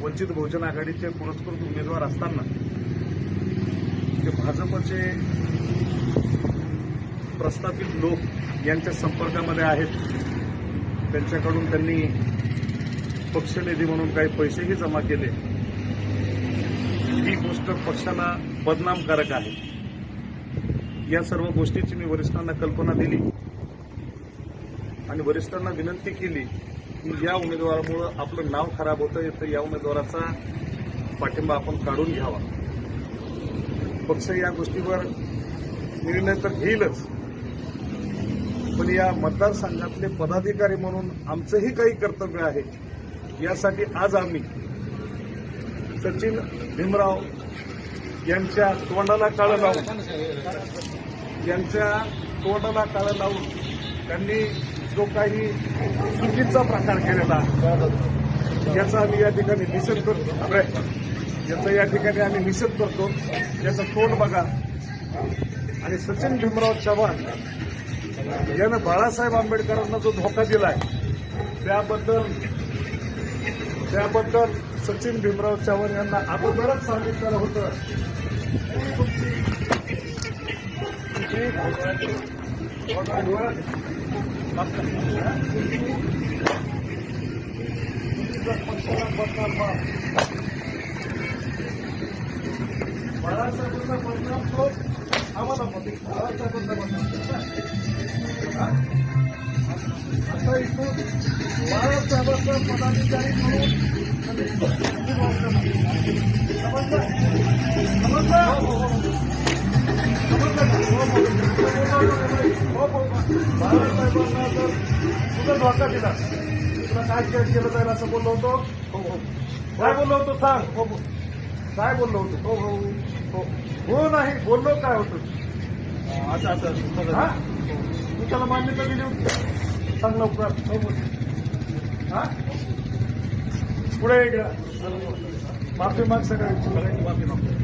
वंचित बहुजन आघाडीचे पुरस्कृत उमेदवार असताना ते भाजपचे प्रस्थापित लोक यांच्या संपर्कामध्ये आहेत. त्यांच्याकडून त्यांनी पक्षनिधी म्हणून काही पैसेही जमा केले. ही गोष्ट पक्षाला बदनामकारक आहे. या सर्व गोष्टीची मी वरिष्ठांना कल्पना दिली आणि वरिष्ठांना विनंती केली की या उमेदवारामुळे आपलं नाव खराब होतं, तर या उमेदवाराचा पाठिंबा आपण काढून घ्यावा. पक्ष या गोष्टीवर निर्णय तर घेईलच, पण या मतदारसंघातले पदाधिकारी म्हणून आमचंही काही कर्तव्य आहे. यासाठी आज आम्ही सचिन भीमराव यांच्या तोंडाला काळं लावून त्यांनी जो काही चुकीचा प्रकार केलेला याचा आम्ही या ठिकाणी निषेध करतो. याचं तोंड बघा. आणि सचिन भीमराव चव्हाण यानं बाळासाहेब आंबेडकरांना जो धोका दिलाय त्याबद्दल सचिन भीमराव चव्हाण यांना अगोदरच सांगितलेलं होतं. बाळासाहेबांचा परिणाम तो आम्हाला बाळासाहेबांचा आता इथून बाळासाहेबांचा पदाधिकारी म्हणून बाळासाहेबांना जर तुझा धोका दिला, तुला काय केलं जाईल असं बोललो होतो. काय बोललो होतो सांग. काय बोललो होतो? हो नाही बोललो काय होतं असं तू त्याला मान्यता दिली होती. सांग लवकर. पुढे माफी माग सगळ्यांची माफी मागतो.